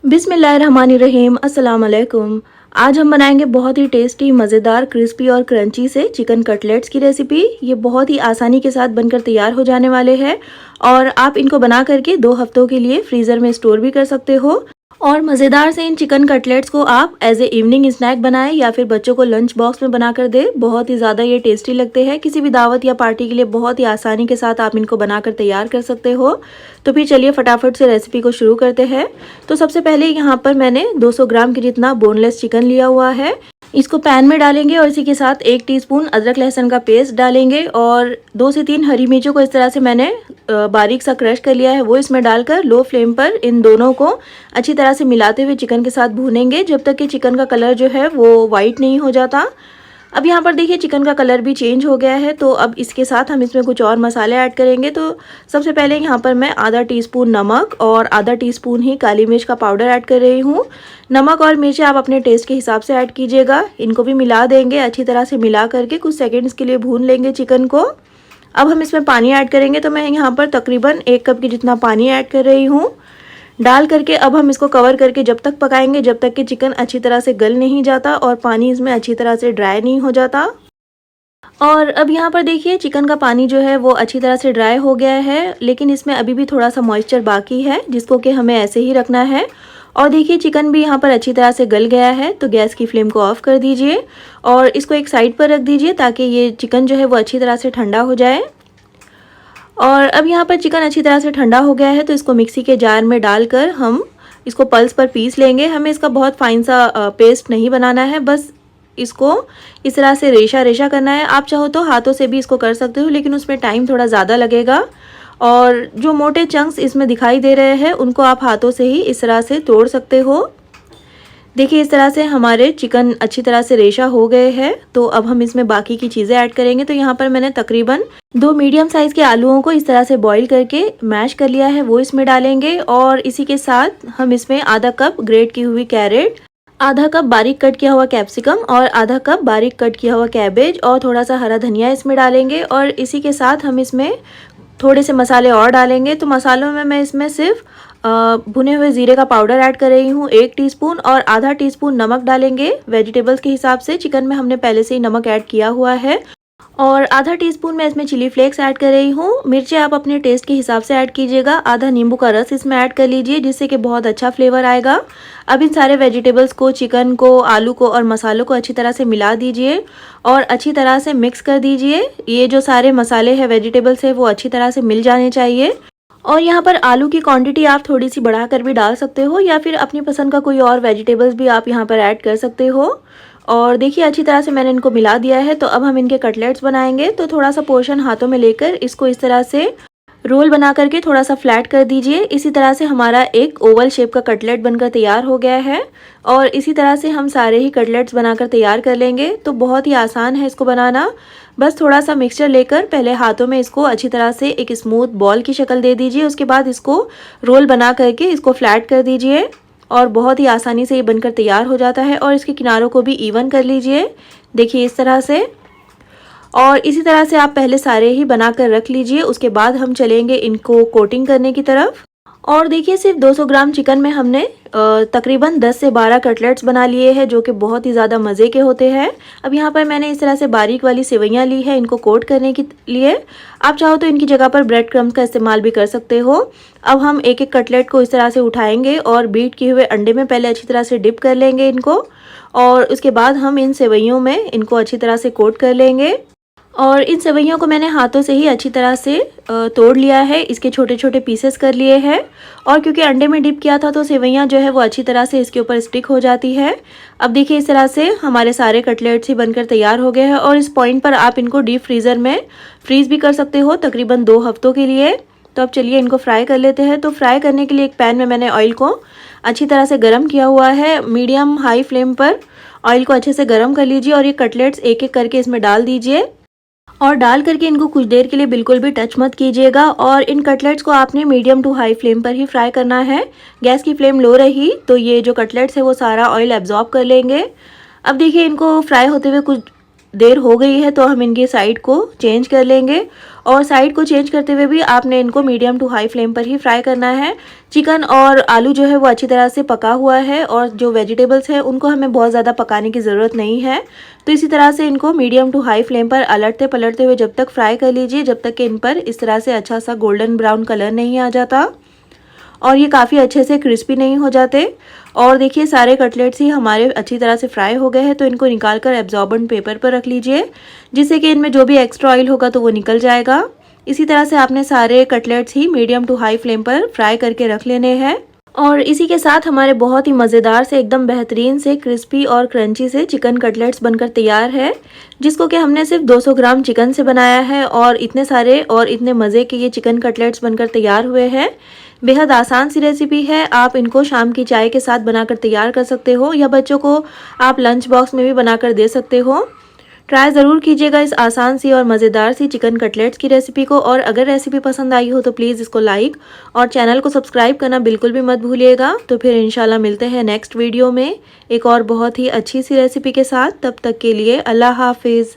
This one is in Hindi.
बिस्मिल्लाहिर्रहमानिर्रहीम अस्सलाम वालेकुम। आज हम बनाएंगे बहुत ही टेस्टी, मज़ेदार, क्रिस्पी और क्रंची से चिकन कटलेट्स की रेसिपी। ये बहुत ही आसानी के साथ बनकर तैयार हो जाने वाले हैं और आप इनको बना करके 2 हफ्तों के लिए फ्रीज़र में स्टोर भी कर सकते हो। और मज़ेदार से इन चिकन कटलेट्स को आप एज ए इवनिंग स्नैक बनाएं या फिर बच्चों को लंच बॉक्स में बना कर दें। बहुत ही ज़्यादा ये टेस्टी लगते हैं। किसी भी दावत या पार्टी के लिए बहुत ही आसानी के साथ आप इनको बनाकर तैयार कर सकते हो। तो फिर चलिए फटाफट से रेसिपी को शुरू करते हैं। तो सबसे पहले यहाँ पर मैंने 200 ग्राम के जितना बोनलेस चिकन लिया हुआ है। इसको पैन में डालेंगे और इसी के साथ 1 टीस्पून अदरक लहसुन का पेस्ट डालेंगे और 2 से 3 हरी मिर्चों को इस तरह से मैंने बारीक सा क्रश कर लिया है, वो इसमें डालकर लो फ्लेम पर इन दोनों को अच्छी तरह से मिलाते हुए चिकन के साथ भूनेंगे जब तक कि चिकन का कलर जो है वो वाइट नहीं हो जाता। अब यहाँ पर देखिए चिकन का कलर भी चेंज हो गया है। तो अब इसके साथ हम इसमें कुछ और मसाले ऐड करेंगे। तो सबसे पहले यहाँ पर मैं आधा टीस्पून नमक और आधा टीस्पून ही काली मिर्च का पाउडर ऐड कर रही हूँ। नमक और मिर्च आप अपने टेस्ट के हिसाब से ऐड कीजिएगा। इनको भी मिला देंगे, अच्छी तरह से मिला करके कुछ सेकेंड्स के लिए भून लेंगे चिकन को। अब हम इसमें पानी ऐड करेंगे। तो मैं यहाँ पर तकरीबन 1 कप की जितना पानी ऐड कर रही हूँ। डाल करके अब हम इसको कवर करके जब तक पकाएंगे जब तक कि चिकन अच्छी तरह से गल नहीं जाता और पानी इसमें अच्छी तरह से ड्राई नहीं हो जाता। और अब यहाँ पर देखिए चिकन का पानी जो है वो अच्छी तरह से ड्राई हो गया है, लेकिन इसमें अभी भी थोड़ा सा मॉइस्चर बाकी है जिसको कि हमें ऐसे ही रखना है। और देखिए चिकन भी यहाँ पर अच्छी तरह से गल गया है। तो गैस की फ्लेम को ऑफ कर दीजिए और इसको एक साइड पर रख दीजिए ताकि ये चिकन जो है वो अच्छी तरह से ठंडा हो जाए। और अब यहाँ पर चिकन अच्छी तरह से ठंडा हो गया है तो इसको मिक्सी के जार में डालकर हम इसको पल्स पर पीस लेंगे। हमें इसका बहुत फाइन सा पेस्ट नहीं बनाना है, बस इसको इस तरह से रेशा रेशा करना है। आप चाहो तो हाथों से भी इसको कर सकते हो, लेकिन उसमें टाइम थोड़ा ज़्यादा लगेगा। और जो मोटे चंक्स इसमें दिखाई दे रहे हैं उनको आप हाथों से ही इस तरह से तोड़ सकते हो। देखिए इस तरह से हमारे चिकन अच्छी तरह से रेशा हो गए हैं। तो अब हम इसमें बाकी की चीज़ें ऐड करेंगे। तो यहाँ पर मैंने तकरीबन 2 मीडियम साइज़ के आलूओं को इस तरह से बॉईल करके मैश कर लिया है, वो इसमें डालेंगे। और इसी के साथ हम इसमें आधा कप ग्रेट की हुई कैरेट, आधा कप बारीक कट किया हुआ कैप्सिकम और आधा कप बारीक कट किया हुआ कैबेज और थोड़ा सा हरा धनिया इसमें डालेंगे। और इसी के साथ हम इसमें थोड़े से मसाले और डालेंगे। तो मसालों में मैं इसमें सिर्फ भुने हुए ज़ीरे का पाउडर ऐड कर रही हूँ 1 टीस्पून और आधा टीस्पून नमक डालेंगे वेजिटेबल्स के हिसाब से। चिकन में हमने पहले से ही नमक ऐड किया हुआ है। और आधा टीस्पून मैं इसमें चिली फ्लेक्स ऐड कर रही हूँ। मिर्चें आप अपने टेस्ट के हिसाब से ऐड कीजिएगा। आधा नींबू का रस इसमें ऐड कर लीजिए जिससे कि बहुत अच्छा फ्लेवर आएगा। अब इन सारे वेजिटेबल्स को, चिकन को, आलू को और मसालों को अच्छी तरह से मिला दीजिए और अच्छी तरह से मिक्स कर दीजिए। ये जो सारे मसाले हैं, वेजिटेबल्स है, वो अच्छी तरह से मिल जाने चाहिए। और यहाँ पर आलू की क्वांटिटी आप थोड़ी सी बढ़ाकर भी डाल सकते हो या फिर अपनी पसंद का कोई और वेजिटेबल्स भी आप यहाँ पर ऐड कर सकते हो। और देखिए अच्छी तरह से मैंने इनको मिला दिया है। तो अब हम इनके कटलेट्स बनाएंगे। तो थोड़ा सा पोर्शन हाथों में लेकर इसको इस तरह से रोल बना करके थोड़ा सा फ्लैट कर दीजिए। इसी तरह से हमारा एक ओवल शेप का कटलेट बनकर तैयार हो गया है। और इसी तरह से हम सारे ही कटलेट्स बनाकर तैयार कर लेंगे। तो बहुत ही आसान है इसको बनाना। बस थोड़ा सा मिक्सचर लेकर पहले हाथों में इसको अच्छी तरह से एक स्मूथ बॉल की शक्ल दे दीजिए। उसके बाद इसको रोल बना करके इसको फ्लैट कर दीजिए और बहुत ही आसानी से ये बनकर तैयार हो जाता है। और इसके किनारों को भी इवन कर लीजिए, देखिए इस तरह से। और इसी तरह से आप पहले सारे ही बनाकर रख लीजिए। उसके बाद हम चलेंगे इनको कोटिंग करने की तरफ। और देखिए सिर्फ 200 ग्राम चिकन में हमने तकरीबन 10 से 12 कटलेट्स बना लिए हैं जो कि बहुत ही ज़्यादा मज़े के होते हैं। अब यहाँ पर मैंने इस तरह से बारीक वाली सेवइयाँ ली है इनको कोट करने के लिए। आप चाहो तो इनकी जगह पर ब्रेड क्रम्स का इस्तेमाल भी कर सकते हो। अब हम एक एक कटलेट को इस तरह से उठाएंगे और बीट किए हुए अंडे में पहले अच्छी तरह से डिप कर लेंगे इनको। और उसके बाद हम इन सेवइयों में इनको अच्छी तरह से कोट कर लेंगे। और इन सेवइयों को मैंने हाथों से ही अच्छी तरह से तोड़ लिया है, इसके छोटे छोटे पीसेस कर लिए हैं। और क्योंकि अंडे में डिप किया था तो सेवइयाँ जो है वो अच्छी तरह से इसके ऊपर स्टिक हो जाती है। अब देखिए इस तरह से हमारे सारे कटलेट्स ही बनकर तैयार हो गए हैं। और इस पॉइंट पर आप इनको डीप फ्रीज़र में फ्रीज़ भी कर सकते हो तकरीबन 2 हफ्तों के लिए। तो अब चलिए इनको फ्राई कर लेते हैं। तो फ्राई करने के लिए एक पैन में मैंने ऑयल को अच्छी तरह से गर्म किया हुआ है। मीडियम हाई फ्लेम पर ऑयल को अच्छे से गर्म कर लीजिए और ये कटलेट्स एक एक करके इसमें डाल दीजिए। और डाल करके इनको कुछ देर के लिए बिल्कुल भी टच मत कीजिएगा। और इन कटलेट्स को आपने मीडियम टू हाई फ्लेम पर ही फ्राई करना है। गैस की फ्लेम लो रही तो ये जो कटलेट्स है वो सारा ऑयल एब्जॉर्ब कर लेंगे। अब देखिए इनको फ्राई होते हुए कुछ देर हो गई है तो हम इनकी साइड को चेंज कर लेंगे। और साइड को चेंज करते हुए भी आपने इनको मीडियम टू हाई फ्लेम पर ही फ्राई करना है। चिकन और आलू जो है वो अच्छी तरह से पका हुआ है और जो वेजिटेबल्स हैं उनको हमें बहुत ज़्यादा पकाने की ज़रूरत नहीं है। तो इसी तरह से इनको मीडियम टू हाई फ्लेम पर अलटते पलटते हुए जब तक फ्राई कर लीजिए, जब तक कि इन पर इस तरह से अच्छा सा गोल्डन ब्राउन कलर नहीं आ जाता और ये काफ़ी अच्छे से क्रिस्पी नहीं हो जाते। और देखिए सारे कटलेट्स ही हमारे अच्छी तरह से फ्राई हो गए हैं, तो इनको निकाल कर एब्जॉर्बेंट पेपर पर रख लीजिए, जिससे कि इनमें जो भी एक्स्ट्रा ऑयल होगा तो वो निकल जाएगा। इसी तरह से आपने सारे कटलेट्स ही मीडियम टू हाई फ्लेम पर फ्राई करके रख लेने हैं। और इसी के साथ हमारे बहुत ही मज़ेदार से एकदम बेहतरीन से क्रिस्पी और क्रंची से चिकन कटलेट्स बनकर तैयार है, जिसको कि हमने सिर्फ 200 ग्राम चिकन से बनाया है। और इतने सारे और इतने मज़े के ये चिकन कटलेट्स बनकर तैयार हुए हैं। बेहद आसान सी रेसिपी है, आप इनको शाम की चाय के साथ बनाकर तैयार कर सकते हो या बच्चों को आप लंच बॉक्स में भी बनाकर दे सकते हो। ट्राई ज़रूर कीजिएगा इस आसान सी और मज़ेदार सी चिकन कटलेट्स की रेसिपी को। और अगर रेसिपी पसंद आई हो तो प्लीज़ इसको लाइक और चैनल को सब्सक्राइब करना बिल्कुल भी मत भूलिएगा। तो फिर इंशाल्लाह मिलते हैं नेक्स्ट वीडियो में एक और बहुत ही अच्छी सी रेसिपी के साथ। तब तक के लिए अल्लाह हाफिज़।